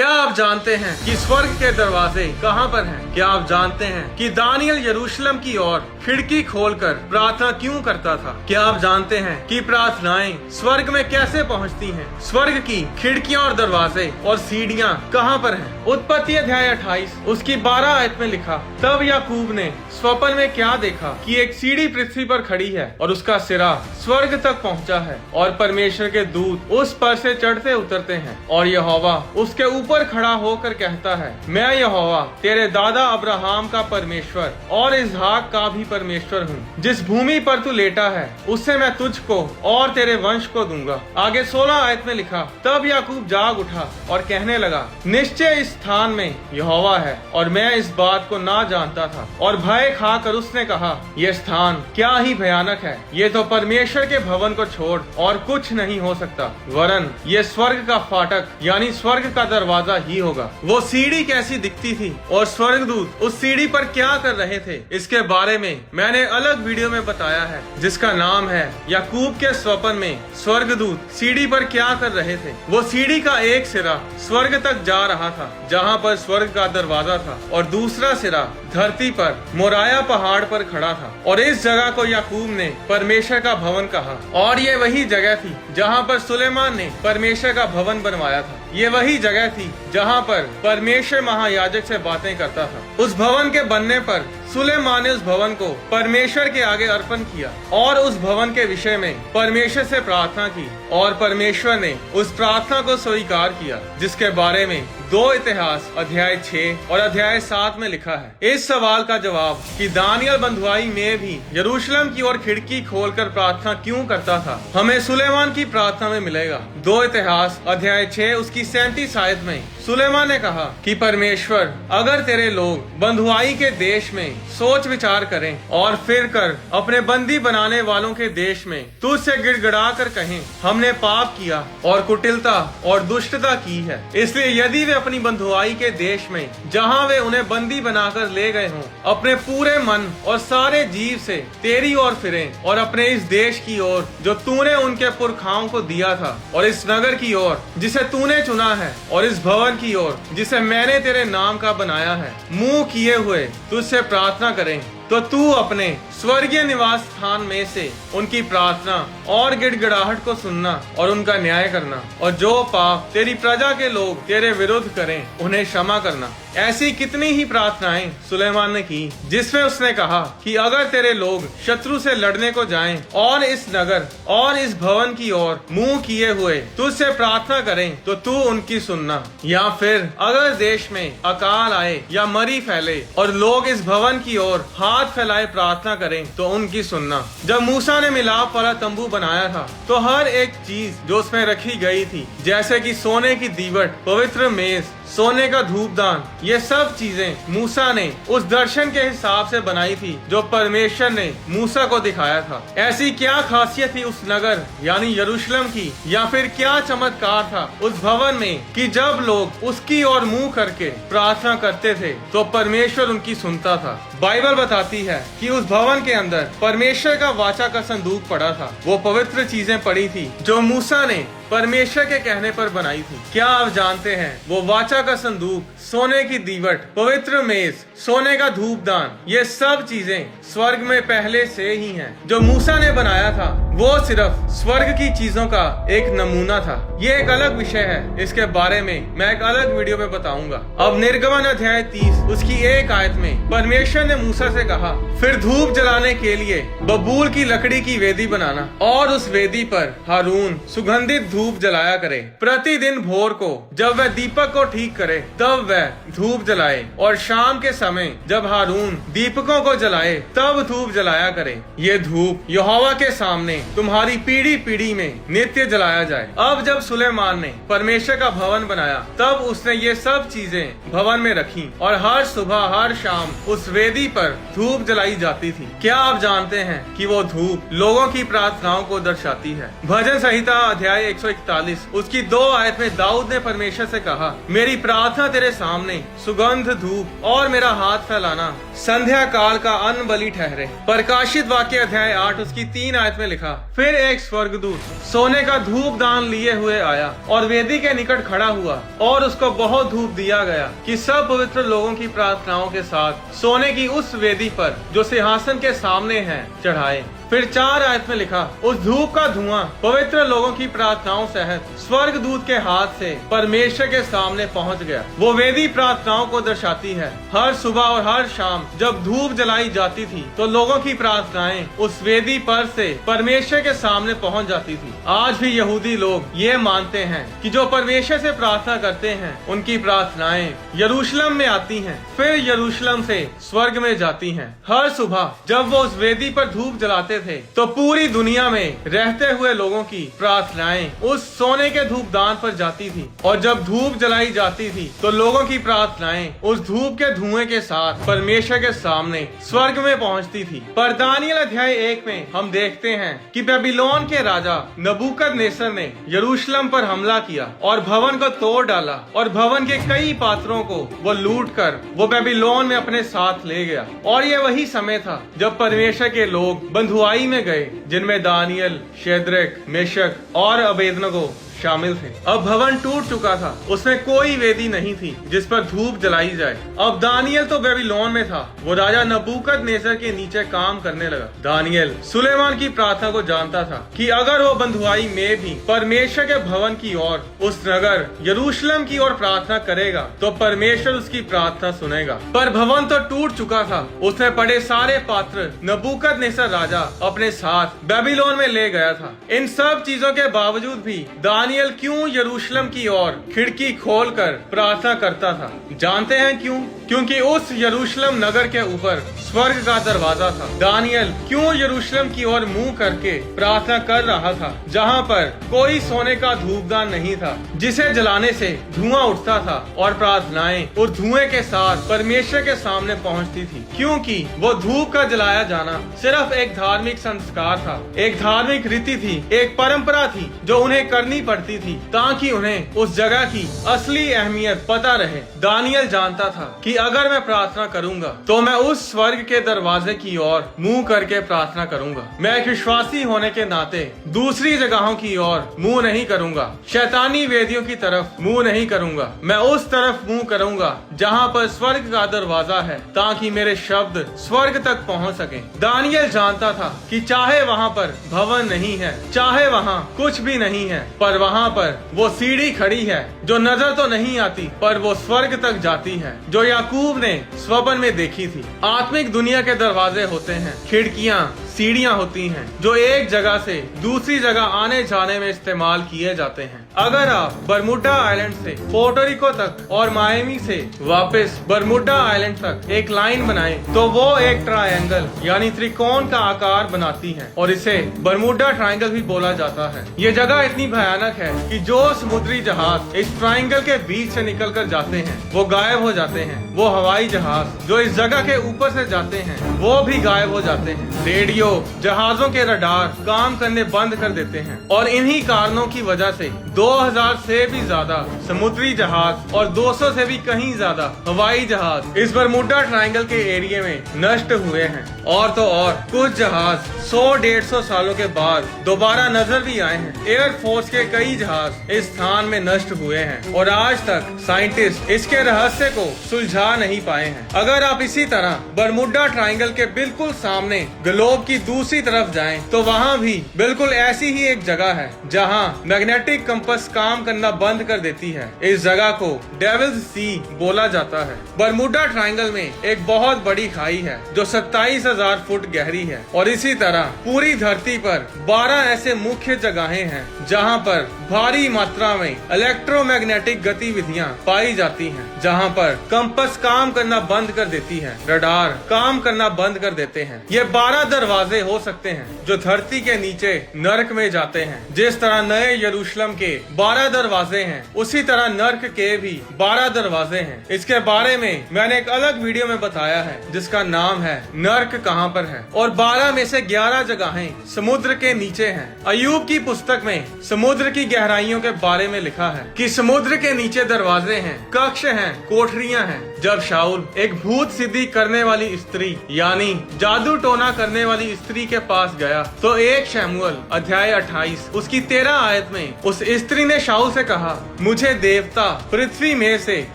क्या आप जानते हैं कि स्वर्ग के दरवाजे कहाँ पर हैं? क्या आप जानते हैं कि दानियल यरूशलेम की ओर खिड़की खोलकर प्रार्थना क्यों करता था? क्या आप जानते हैं कि प्रार्थनाएं स्वर्ग में कैसे पहुँचती हैं? स्वर्ग की खिड़कियाँ और दरवाजे और सीढ़ियाँ कहाँ पर हैं? उत्पत्ति अध्याय 28 उसकी 12 आयत में लिखा, तब याकूब ने स्वप्न में क्या देखा कि एक सीढ़ी पृथ्वी पर खड़ी है और उसका सिरा स्वर्ग तक पहुंचा है और परमेश्वर के दूत उस पर से चढ़ते उतरते हैं और यहोवा उसके ऊपर खड़ा होकर कहता है, मैं यहोवा तेरे दादा अब्राहम का परमेश्वर और इसहाक का भी परमेश्वर हूँ। जिस भूमि पर तू लेटा है उससे मैं तुझको और तेरे वंश को दूंगा। आगे 16 आयत में लिखा, तब याकूब जाग उठा और कहने लगा, निश्चय इस स्थान में यहोवा है और मैं इस बात को ना जानता था। और भय खाकर उसने कहा, यह स्थान क्या ही भयानक है, ये तो परमेश्वर के भवन को छोड़ और कुछ नहीं हो सकता, वरन ये स्वर्ग का फाटक यानी स्वर्ग का दरवाजा ही होगा। वो सीढ़ी कैसी दिखती थी और स्वर्गदूत उस सीढ़ी पर क्या कर रहे थे, इसके बारे में मैंने अलग वीडियो में बताया है जिसका नाम है याकूब के स्वप्न में स्वर्गदूत सीढ़ी पर क्या कर रहे थे। वो सीढ़ी का एक सिरा स्वर्ग तक जा रहा था जहाँ पर स्वर्ग का दरवाजा था और दूसरा सिरा धरती पर मोराया पहाड़ पर खड़ा था। और इस जगह को याकूब ने परमेश्वर का भवन कहा और ये वही जगह थी जहाँ पर सुलेमान ने परमेश्वर का भवन बनवाया था। ये वही जगह थी जहाँ पर परमेश्वर महायाजक से बातें करता था। उस भवन के बनने पर सुलेमान ने उस भवन को परमेश्वर के आगे अर्पण किया और उस भवन के विषय में परमेश्वर से प्रार्थना की और परमेश्वर ने उस प्रार्थना को स्वीकार किया, जिसके बारे में 2 इतिहास अध्याय 6 और अध्याय 7 में लिखा है। इस सवाल का जवाब कि दानियल बंधुआई में भी यरूशलेम की ओर खिड़की खोलकर प्रार्थना क्यों करता था, हमें सुलेमान की प्रार्थना में मिलेगा। 2 इतिहास अध्याय 6 उसकी 37 आयत में सुलेमान ने कहा कि परमेश्वर, अगर तेरे लोग बंधुआई के देश में सोच विचार करें और फिर कर अपने बंदी बनाने वालों के देश में तुझसे गिड़गिड़ा कर कहें, हमने पाप किया और कुटिलता और दुष्टता की है, इसलिए यदि वे अपनी बंधुआई के देश में जहाँ वे उन्हें बंदी बनाकर ले गए हों अपने पूरे मन और सारे जीव से तेरी ओर फिरें और अपने इस देश की ओर जो तूने उनके पुरखाओं को दिया था और इस नगर की ओर जिसे तूने चुना है और इस भवन की ओर जिसे मैंने तेरे नाम का बनाया है, मुंह किए हुए तुझसे प्रार्थना करें, तो तू अपने स्वर्गीय निवास स्थान में से उनकी प्रार्थना और गिड़गिड़ाहट को सुनना और उनका न्याय करना और जो पाप तेरी प्रजा के लोग तेरे विरुद्ध करें उन्हें क्षमा करना। ऐसी कितनी ही प्रार्थनाएं सुलेमान ने की जिसमें उसने कहा कि अगर तेरे लोग शत्रु से लड़ने को जाएं और इस नगर और इस भवन की ओर मुंह किए हुए तुझसे प्रार्थना करें तो तू उनकी सुनना। या फिर अगर देश में अकाल आए या मरी फैले और लोग इस भवन की ओर हाथ फैलाए प्रार्थना करें तो उनकी सुनना। जब मूसा ने मिलाप वाला तंबू बनाया था तो हर एक चीज जो उसमें रखी गई थी, जैसे कि सोने की दीवट, पवित्र मेज, सोने का धूपदान, ये सब चीजें मूसा ने उस दर्शन के हिसाब से बनाई थी जो परमेश्वर ने मूसा को दिखाया था। ऐसी क्या खासियत थी उस नगर यानी यरूशलेम की, या फिर क्या चमत्कार था उस भवन में कि जब लोग उसकी ओर मुंह करके प्रार्थना करते थे तो परमेश्वर उनकी सुनता था। बाइबल बताती है कि उस भवन के अंदर परमेश्वर का वाचा का संदूक पड़ा था। वो पवित्र चीजें पड़ी थी जो मूसा ने परमेश्वर के कहने पर बनाई थी। क्या आप जानते हैं वो वाचा का संदूक, सोने की दीवट, पवित्र मेज, सोने का धूपदान, ये सब चीजें स्वर्ग में पहले से ही हैं। जो मूसा ने बनाया था वो सिर्फ स्वर्ग की चीजों का एक नमूना था। ये एक अलग विषय है, इसके बारे में मैं एक अलग वीडियो में बताऊंगा। अब निर्गमन अध्याय 30 उसकी 1 आयत में परमेश्वर ने मूसा से कहा, फिर धूप जलाने के लिए बबूल की लकड़ी की वेदी बनाना और उस वेदी पर हारून सुगंधित धूप जलाया करे। प्रतिदिन भोर को जब वह दीपक को ठीक करे तब वह धूप जलाए और शाम के समय जब हारून दीपकों को जलाए तब धूप जलाया करे। ये धूप यहोवा के सामने तुम्हारी पीढ़ी पीढ़ी में नित्य जलाया जाए। अब जब सुलेमान ने परमेश्वर का भवन बनाया तब उसने ये सब चीजें भवन में रखी और हर सुबह हर शाम उस वेदी पर धूप जलाई जाती थी। क्या आप जानते हैं कि वो धूप लोगों की प्रार्थनाओं को दर्शाती है? भजन संहिता अध्याय 121 141 उसकी 2 आयत में दाऊद ने परमेश्वर से कहा, मेरी प्रार्थना तेरे सामने सुगंध धूप और मेरा हाथ फैलाना संध्या काल का अन्न बलि ठहरे। प्रकाशित वाक्य अध्याय 8 उसकी 3 आयत में लिखा, फिर एक स्वर्गदूत सोने का धूप दान लिए हुए आया और वेदी के निकट खड़ा हुआ और उसको बहुत धूप दिया गया कि सब पवित्र लोगों की प्रार्थनाओं के साथ सोने की उस वेदी पर जो सिंहासन के सामने है चढ़ाए। फिर 4 आयत में लिखा, उस धूप का धुआं पवित्र लोगों की प्रार्थनाओं सहित स्वर्गदूत के हाथ से परमेश्वर के सामने पहुंच गया। वो वेदी प्रार्थनाओं को दर्शाती है। हर सुबह और हर शाम जब धूप जलाई जाती थी तो लोगों की प्रार्थनाएं उस वेदी पर से परमेश्वर के सामने पहुंच जाती थी। आज भी यहूदी लोग ये मानते हैं कि जो परमेश्वर से प्रार्थना करते हैं उनकी प्रार्थनाएं यरूशलेम में आती हैं, फिर यरूशलेम से स्वर्ग में जाती हैं। हर सुबह जब वो उस वेदी पर धूप जलाते थे तो पूरी दुनिया में रहते हुए लोगों की प्रार्थनाएं उस सोने के धूप दान पर जाती थी, और जब धूप जलाई जाती थी तो लोगों की प्रार्थनाएं उस धूप के धुएं के साथ परमेश्वर के सामने स्वर्ग में पहुंचती थी। पर दानियल अध्याय 1 में हम देखते हैं कि बेबीलोन के राजा नबूकदनेस्सर ने यरूशलेम पर हमला किया और भवन को तोड़ डाला और भवन के कई पात्रों को वो लूट कर वो बेबीलोन में अपने साथ ले गया। और ये वही समय था जब परमेश्वर के लोग बंधुआई में गए, जिनमें दानियल, शेद्रक, मेशक और अबेदनगो शामिल थे। अब भवन टूट चुका था, उसमें कोई वेदी नहीं थी जिस पर धूप जलाई जाए। अब दानियल तो बेबीलोन में था, वो राजा नबूकदनेस्सर के नीचे काम करने लगा। दानियल सुलेमान की प्रार्थना को जानता था कि अगर वो बंधुआई में भी परमेश्वर के भवन की ओर, उस नगर यरूशलेम की ओर प्रार्थना करेगा तो परमेश्वर उसकी प्रार्थना सुनेगा। पर भवन तो टूट चुका था, उसमें पड़े सारे पात्र नबूकदनेस्सर राजा अपने साथ बेबीलोन में ले गया था। इन सब चीजों के बावजूद भी दानियल क्यों यरूशलेम की ओर खिड़की खोलकर प्रार्थना करता था? जानते हैं क्यों? क्योंकि उस यरूशलेम नगर के ऊपर स्वर्ग का दरवाजा था। दानियल क्यों यरूशलेम की ओर मुंह करके प्रार्थना कर रहा था, जहां पर कोई सोने का धूपदान नहीं था जिसे जलाने से धुआं उठता था और प्रार्थनाएं उस धुएं के साथ परमेश्वर के सामने पहुंचती थी? क्योंकि वो धूप का जलाया जाना सिर्फ एक धार्मिक संस्कार था, एक धार्मिक रीति थी, एक परंपरा थी जो उन्हें करनी पड़ती थी ताकि उन्हें उस जगह की असली अहमियत पता रहे। दानियल जानता था कि अगर मैं प्रार्थना करूंगा तो मैं उस स्वर्ग के दरवाजे की ओर मुंह करके प्रार्थना करूंगा। मैं एक विश्वासी होने के नाते दूसरी जगहों की ओर मुंह नहीं करूंगा, शैतानी वेदियों की तरफ मुंह नहीं करूंगा। मैं उस तरफ मुंह करूंगा जहां पर स्वर्ग का दरवाजा है, ताकि मेरे शब्द स्वर्ग तक पहुंच सके। दानियल जानता था कि चाहे वहां पर भवन नहीं है, चाहे वहां कुछ भी नहीं है, पर वहां पर वो सीढ़ी खड़ी है जो नजर तो नहीं आती पर वो स्वर्ग तक जाती है, जो याकूब ने स्वप्न में देखी थी। आत्मिक दुनिया के दरवाजे होते हैं, खिड़कियां, सीढ़ियां होती हैं जो एक जगह से दूसरी जगह आने जाने में इस्तेमाल किए जाते हैं। अगर आप बरमुडा आइलैंड से पोर्टोरिको तक और मायामी से वापस बरमुडा आइलैंड तक एक लाइन बनाएं तो वो एक ट्रायंगल यानी त्रिकोण का आकार बनाती है और इसे बरमुडा ट्रायंगल भी बोला जाता है। ये जगह इतनी भयानक है कि जो समुद्री जहाज इस ट्रायंगल के बीच से निकल कर जाते हैं वो गायब हो जाते हैं। वो हवाई जहाज जो इस जगह के ऊपर से जाते हैं वो भी गायब हो जाते हैं। रेडियो जहाजों के रडार काम करने बंद कर देते हैं और इन्हीं कारणों की वजह से 2000 से भी ज्यादा समुद्री जहाज और 200 से भी कहीं ज्यादा हवाई जहाज इस बरमुडा ट्रायंगल के एरिया में नष्ट हुए हैं। और तो और कुछ जहाज 100-150 सालों के बाद दोबारा नजर भी आए हैं। एयरफोर्स के कई जहाज इस स्थान में नष्ट हुए हैं और आज तक साइंटिस्ट इसके रहस्य को सुलझा नहीं पाए हैं। अगर आप इसी तरह बरमुडा ट्रायंगल के बिल्कुल सामने ग्लोब की दूसरी तरफ जाएं, तो वहाँ भी बिल्कुल ऐसी ही एक जगह है जहाँ मैग्नेटिक कंपास काम करना बंद कर देती है। इस जगह को डेविल्स सी बोला जाता है। बरमुडा ट्रायंगल में एक बहुत बड़ी खाई है जो 27,000 फुट गहरी है और इसी तरह पूरी धरती पर 12 ऐसे मुख्य जगहें हैं जहाँ पर भारी मात्रा में इलेक्ट्रोमैग्नेटिक गतिविधियाँ पाई जाती हैं, जहाँ पर कंपास काम करना बंद कर देती है, रडार काम करना बंद कर देते हैं। ये 12 दरवाजे दरवाजे हो सकते हैं जो धरती के नीचे नरक में जाते हैं। जिस तरह नए यरूशलेम के 12 दरवाजे हैं, उसी तरह नरक के भी 12 दरवाजे हैं। इसके बारे में मैंने एक अलग वीडियो में बताया है जिसका नाम है नरक कहाँ पर है, और 12 में से 11 जगहें समुद्र के नीचे हैं। अय्यूब की पुस्तक में समुद्र की गहराइयों के बारे में लिखा है कि समुद्र के नीचे दरवाजे हैं, कक्ष हैं, कोठरियां हैं। जब शाऊल एक भूत सिद्धि करने वाली स्त्री यानी जादू टोना करने वाली स्त्री के पास गया तो 1 शमूएल अध्याय 28 उसकी 13 आयत में उस स्त्री ने शाऊल से कहा, मुझे देवता पृथ्वी में से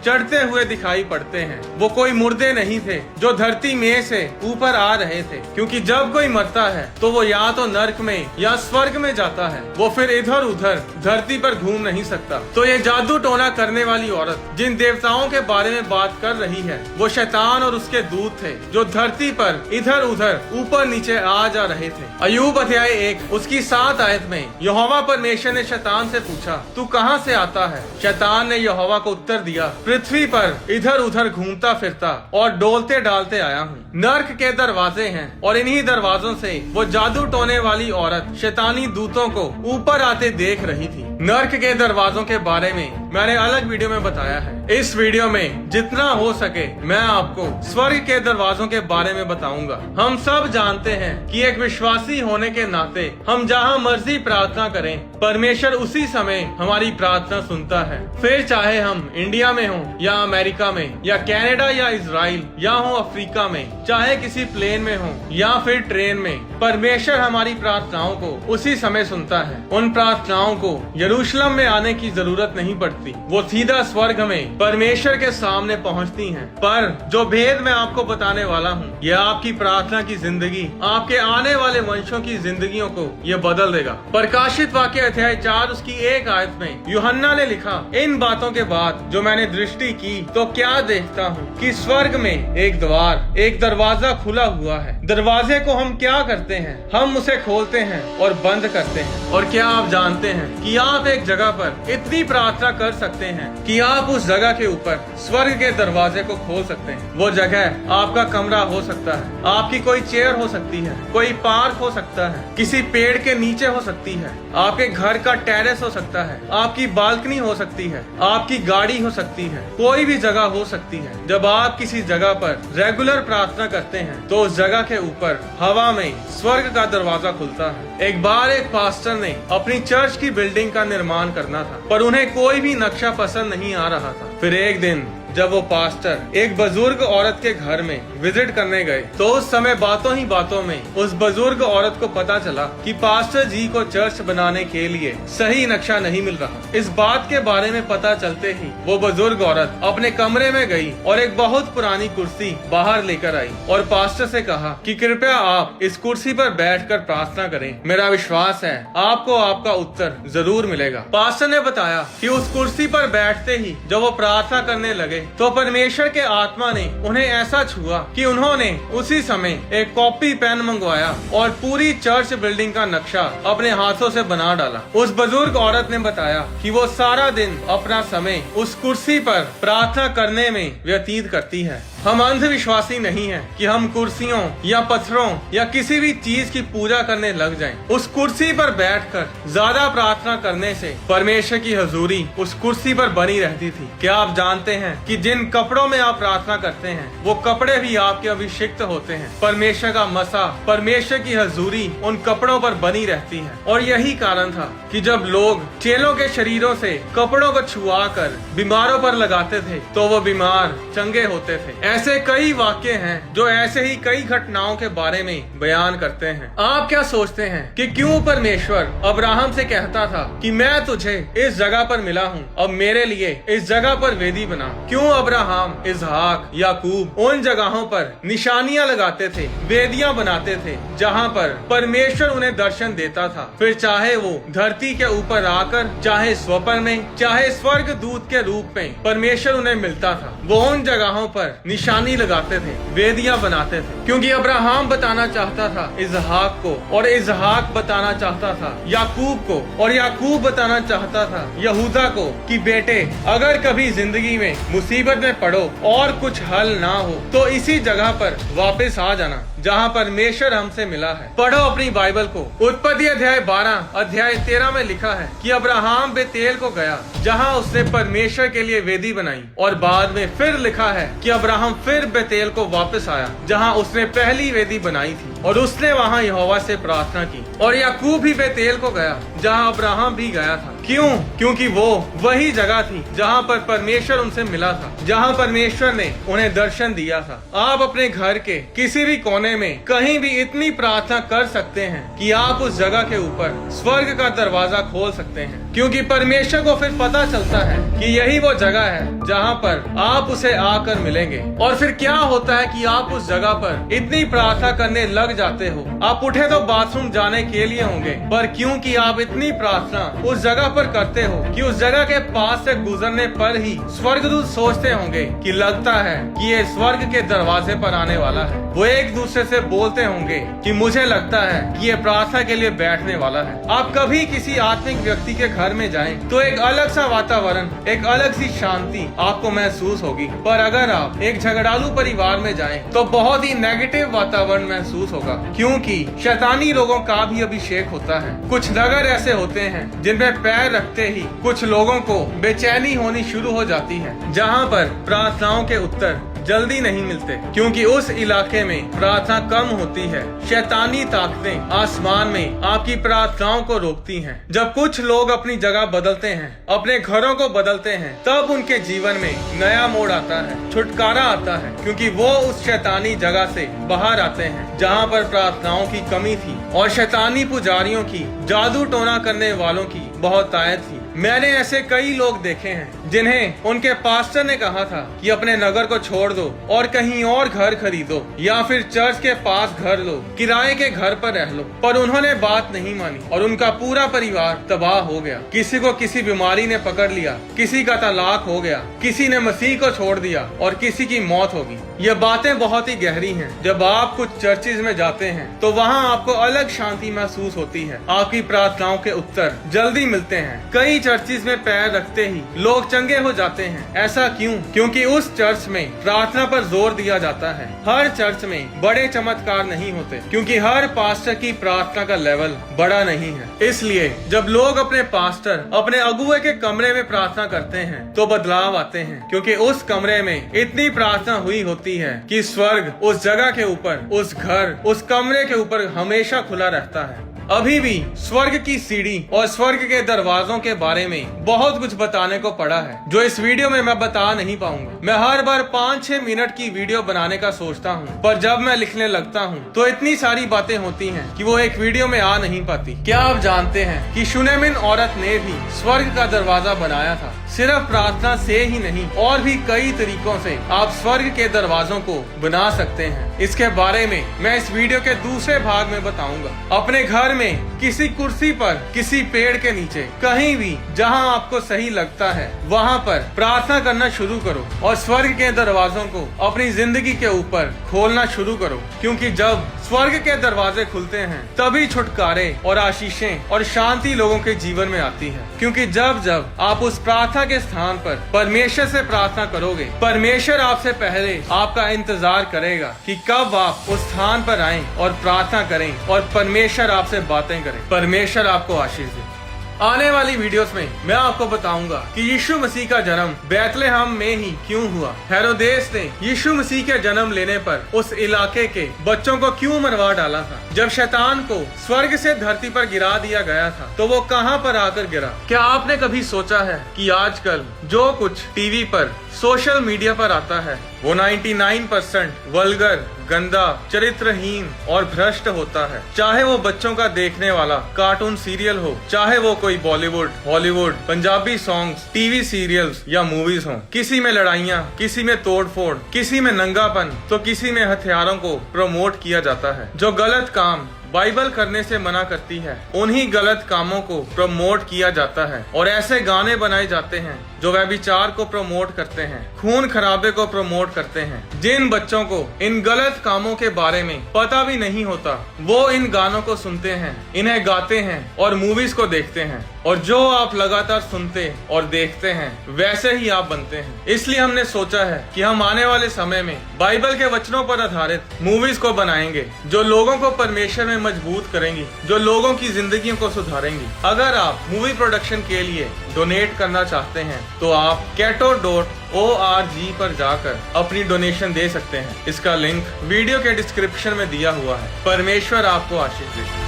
चढ़ते हुए दिखाई पड़ते हैं। वो कोई मुर्दे नहीं थे जो धरती में से ऊपर आ रहे थे, क्योंकि जब कोई मरता है तो वो या तो नरक में या स्वर्ग में जाता है, वो फिर इधर उधर धरती पर घूम नहीं सकता। तो ये जादू टोना करने वाली औरत जिन देवताओं के बारे में बात कर रही है वो शैतान और उसके दूत थे जो धरती पर इधर उधर ऊपर नीचे आ जा रहे थे। अय्यूब अध्याय 1 उसकी 7 आयत में यहोवा परमेश्वर ने शैतान से पूछा, तू कहाँ से आता है? शैतान ने यहोवा को उत्तर दिया, पृथ्वी पर इधर उधर घूमता फिरता और डोलते डालते आया हूँ। नर्क के दरवाजे हैं और इन्हीं दरवाजों से वो जादू टोने वाली औरत शैतानी दूतों को ऊपर आते देख रही थी। नर्क के दरवाजों के बारे में मैंने अलग वीडियो में बताया है। इस वीडियो में जितना हो सके मैं आपको स्वर्ग के दरवाजों के बारे में बताऊंगा। हम सब जानते हैं कि एक विश्वासी होने के नाते हम जहां मर्जी प्रार्थना करें, परमेश्वर उसी समय हमारी प्रार्थना सुनता है। फिर चाहे हम इंडिया में हो या अमेरिका में या कनाडा या इजराइल या हो अफ्रीका में, चाहे किसी प्लेन में हो या फिर ट्रेन में, परमेश्वर हमारी प्रार्थनाओं को उसी समय सुनता है। उन प्रार्थनाओं को यरूशलेम में आने की जरूरत नहीं पड़ती, वो सीधा स्वर्ग में परमेश्वर के सामने पहुंचती हैं। पर जो भेद मैं आपको बताने वाला हूँ, यह आपकी प्रार्थना की जिंदगी, आपके आने वाले वंशों की जिंदगियों को यह बदल देगा। प्रकाशित वाक्य अध्याय 4 उसकी 1 आयत में यूहन्ना ने लिखा, इन बातों के बाद जो मैंने दृष्टि की तो क्या देखता हूँ कि स्वर्ग में एक द्वार, एक दरवाजा खुला हुआ है। दरवाजे को हम क्या करते हैं? हम उसे खोलते हैं और बंद करते हैं। और क्या आप जानते हैं कि आप एक जगह पर इतनी प्रार्थना कर सकते हैं कि आप उस जगह के ऊपर स्वर्ग के दरवाजे को खोल सकते हैं। वो जगह आपका कमरा हो सकता है, आपकी कोई चेयर हो सकती है, कोई पार्क हो सकता है, किसी पेड़ के नीचे हो सकती है, आपके घर का टेरेस हो सकता है, आपकी बालकनी हो सकती है, आपकी गाड़ी हो सकती है, कोई भी जगह हो सकती है। जब आप किसी जगह पर रेगुलर प्रार्थना करते हैं तो उस जगह के ऊपर हवा में स्वर्ग का दरवाजा खुलता है। एक बार एक पास्टर ने अपनी चर्च की बिल्डिंग का निर्माण करना था, पर उन्हें कोई भी नक्शा पसंद नहीं आ रहा था। फिर एक दिन जब वो पास्टर एक बुजुर्ग औरत के घर में विजिट करने गए तो उस समय बातों ही बातों में उस बुजुर्ग औरत को पता चला कि पास्टर जी को चर्च बनाने के लिए सही नक्शा नहीं मिल रहा। इस बात के बारे में पता चलते ही वो बुजुर्ग औरत अपने कमरे में गई और एक बहुत पुरानी कुर्सी बाहर लेकर आई और पास्टर से कहा कि कृपया आप इस कुर्सी पर बैठकर प्रार्थना करें, मेरा विश्वास है आपको आपका उत्तर जरूर मिलेगा। पास्टर ने बताया कि उस कुर्सी पर बैठते ही जब वो प्रार्थना करने लगे तो परमेश्वर के आत्मा ने उन्हें ऐसा छुआ कि उन्होंने उसी समय एक कॉपी पेन मंगवाया और पूरी चर्च बिल्डिंग का नक्शा अपने हाथों से बना डाला। उस बुजुर्ग औरत ने बताया कि वो सारा दिन अपना समय उस कुर्सी पर प्रार्थना करने में व्यतीत करती है। हम अंधविश्वासी नहीं हैं कि हम कुर्सियों या पत्थरों या किसी भी चीज की पूजा करने लग जाएं। उस कुर्सी पर बैठकर ज्यादा प्रार्थना करने से परमेश्वर की हजूरी उस कुर्सी पर बनी रहती थी। क्या आप जानते हैं कि जिन कपड़ों में आप प्रार्थना करते हैं वो कपड़े भी आपके अभिषिक्त होते हैं? परमेश्वर का मसा, परमेश्वर की हजूरी उन कपड़ों पर बनी रहती है। और यही कारण था कि जब लोग चेलों के शरीरों से कपड़ों को छुआ कर बीमारों पर लगाते थे तो वो बीमार चंगे होते थे। ऐसे कई वाक्य हैं जो ऐसे ही कई घटनाओं के बारे में बयान करते हैं। आप क्या सोचते हैं कि क्यों परमेश्वर अब्राहम से कहता था कि मैं तुझे इस जगह पर मिला हूँ, अब मेरे लिए इस जगह पर वेदी बना? क्यों अब्राहम, इसहाक, याकूब उन जगहों पर निशानियां लगाते थे, वेदियां बनाते थे जहाँ पर परमेश्वर उन्हें दर्शन देता था? फिर चाहे वो धरती के ऊपर आकर, चाहे स्वप्न में, चाहे स्वर्ग दूत के रूप में परमेश्वर उन्हें मिलता था, वो उन जगहों पर निशानी लगाते थे, वेदियां बनाते थे। क्योंकि अब्राहम बताना चाहता था इसहाक को और इसहाक बताना चाहता था याकूब को और याकूब बताना चाहता था यहूदा को कि बेटे, अगर कभी जिंदगी में मुसीबत में पड़ो और कुछ हल ना हो तो इसी जगह पर वापस आ जाना जहाँ परमेश्वर हमसे मिला है। पढ़ो अपनी बाइबल को। उत्पत्ति अध्याय 12 अध्याय 13 में लिखा है कि अब्राहम बेतेल को गया जहाँ उसने परमेश्वर के लिए वेदी बनाई, और बाद में फिर लिखा है कि अब्राहम फिर बेतेल को वापस आया जहाँ उसने पहली वेदी बनाई थी, और उसने वहाँ यहोवा से प्रार्थना की। और याकूब भी बेतेल को गया जहाँ अब्राहम भी गया था। क्यों? क्योंकि वो वही जगह थी जहाँ पर परमेश्वर उनसे मिला था, जहाँ परमेश्वर ने उन्हें दर्शन दिया था। आप अपने घर के किसी भी कोने में कहीं भी इतनी प्रार्थना कर सकते हैं कि आप उस जगह के ऊपर स्वर्ग का दरवाजा खोल सकते हैं, क्योंकि परमेश्वर को फिर पता चलता है कि यही वो जगह है जहाँ पर आप उसे आकर मिलेंगे। और फिर क्या होता है कि आप उस जगह पर इतनी प्रार्थना करने लग जाते हो, आप उठे तो बाथरूम जाने के लिए होंगे, पर क्योंकि आप इतनी प्रार्थना उस जगह पर करते हो कि उस जगह के पास से गुजरने पर ही स्वर्गदूत सोचते होंगे कि लगता है कि ये स्वर्ग के दरवाजे पर आने वाला है। वो एक दूसरे से बोलते होंगे कि मुझे लगता है कि ये प्रार्थना के लिए बैठने वाला है। आप कभी किसी आत्मिक व्यक्ति के घर में जाएं तो एक अलग सा वातावरण, एक अलग सी शांति आपको महसूस होगी, पर अगर आप एक झगड़ालू परिवार में जाएं तो बहुत ही नेगेटिव वातावरण महसूस होगा, क्योंकि शैतानी लोगों का भी अभिषेक होता है। कुछ नगर ऐसे होते हैं जिनमें पैर रखते ही कुछ लोगों को बेचैनी होनी शुरू हो जाती है, जहाँ पर प्रार्थनाओं के उत्तर जल्दी नहीं मिलते, क्योंकि उस इलाके में प्रार्थना कम होती है। शैतानी ताकतें आसमान में आपकी प्रार्थनाओं को रोकती हैं। जब कुछ लोग अपनी जगह बदलते हैं, अपने घरों को बदलते हैं, तब उनके जीवन में नया मोड़ आता है, छुटकारा आता है, क्योंकि वो उस शैतानी जगह से बाहर आते हैं जहाँ पर प्रार्थनाओं की कमी थी और शैतानी पुजारियों की, जादू टोना करने वालों की बहुत ताकत थी। मैंने ऐसे कई लोग देखे हैं जिन्हें उनके पास्टर ने कहा था कि अपने नगर को छोड़ दो और कहीं और घर खरीदो, या फिर चर्च के पास घर लो, किराए के घर पर रह लो, पर उन्होंने बात नहीं मानी और उनका पूरा परिवार तबाह हो गया। किसी को किसी बीमारी ने पकड़ लिया, किसी का तलाक हो गया, किसी ने मसीह को छोड़ दिया और किसी की मौत होगी। ये बातें बहुत ही गहरी हैं। जब आप कुछ चर्चिज में जाते हैं तो वहाँ आपको अलग शांति महसूस होती है। आपकी प्रार्थनाओं के उत्तर जल्दी मिलते हैं। कई चर्चिज में पैर रखते ही लोग चंगे हो जाते हैं। ऐसा क्यों? क्योंकि उस चर्च में प्रार्थना पर जोर दिया जाता है। हर चर्च में बड़े चमत्कार नहीं होते, क्योंकि हर पास्टर की प्रार्थना का लेवल बड़ा नहीं है। इसलिए जब लोग अपने पास्टर, अपने अगुवे के कमरे में प्रार्थना करते हैं तो बदलाव आते हैं, क्योंकि उस कमरे में इतनी प्रार्थना हुई होती है कि स्वर्ग उस जगह के ऊपर, उस घर, उस कमरे के ऊपर हमेशा खुला रहता है। अभी भी स्वर्ग की सीढ़ी और स्वर्ग के दरवाजों के बारे में बहुत कुछ बताने को पड़ा है, जो इस वीडियो में मैं बता नहीं पाऊंगा। मैं हर बार 5-6 मिनट की वीडियो बनाने का सोचता हूँ, पर जब मैं लिखने लगता हूँ तो इतनी सारी बातें होती हैं कि वो एक वीडियो में आ नहीं पाती। क्या आप जानते हैं कि शुनेमिन औरत ने भी स्वर्ग का दरवाजा बनाया था? सिर्फ प्रार्थना से ही नहीं, और भी कई तरीकों से आप स्वर्ग के दरवाजों को बना सकते हैं। इसके बारे में मैं इस वीडियो के दूसरे भाग में बताऊंगा। अपने घर में, किसी कुर्सी पर, किसी पेड़ के नीचे, कहीं भी जहां आपको सही लगता है वहां पर प्रार्थना करना शुरू करो और स्वर्ग के दरवाजों को अपनी जिंदगी के ऊपर खोलना शुरू करो, क्योंकि जब स्वर्ग के दरवाजे खुलते हैं तभी छुटकारे और आशीषें और शांति लोगों के जीवन में आती है। क्योंकि जब जब आप उस प्रार्थना के स्थान पर परमेश्वर से प्रार्थना करोगे, परमेश्वर आपसे पहले आपका इंतजार करेगा कि कब आप उस स्थान पर आएं और प्रार्थना करें और परमेश्वर आपसे बातें करें। परमेश्वर आपको आशीष दे। आने वाली वीडियोस में मैं आपको बताऊंगा कि यीशु मसीह का जन्म बैतलहम में ही क्यों हुआ। हेरोदेस ने यीशु मसीह के जन्म लेने पर उस इलाके के बच्चों को क्यों मरवा डाला था। जब शैतान को स्वर्ग से धरती पर गिरा दिया गया था तो वो कहां पर आकर गिरा? क्या आपने कभी सोचा है कि आजकल जो कुछ टीवी पर, सोशल मीडिया पर आता है वो 99% वल्गर, गंदा, चरित्रहीन और भ्रष्ट होता है। चाहे वो बच्चों का देखने वाला कार्टून सीरियल हो, चाहे वो कोई Bollywood, Hollywood, Punjabi songs, TV serials या मूवीज हों। किसी में लड़ाइयाँ, किसी में तोड़फोड़, किसी में नंगापन तो किसी में हथियारों को प्रमोट किया जाता है। जो गलत काम बाइबल करने से मना करती है, उन्हीं गलत कामों को प्रमोट किया जाता है और ऐसे गाने बनाए जाते हैं जो व्यभिचार को प्रमोट करते हैं, खून खराबे को प्रमोट करते हैं। जिन बच्चों को इन गलत कामों के बारे में पता भी नहीं होता, वो इन गानों को सुनते हैं, इन्हें गाते हैं और मूवीज को देखते हैं, और जो आप लगातार सुनते और देखते हैं वैसे ही आप बनते हैं। इसलिए हमने सोचा है कि हम आने वाले समय में बाइबल के वचनों पर आधारित मूवीज को बनाएंगे जो लोगों को परमेश्वर में मजबूत करेंगी, जो लोगों की जिंदगियों को सुधारेंगी। अगर आप मूवी प्रोडक्शन के लिए डोनेट करना चाहते हैं तो आप keto.org पर जाकर अपनी डोनेशन दे सकते हैं। इसका लिंक वीडियो के डिस्क्रिप्शन में दिया हुआ है। परमेश्वर आपको आशीष दे।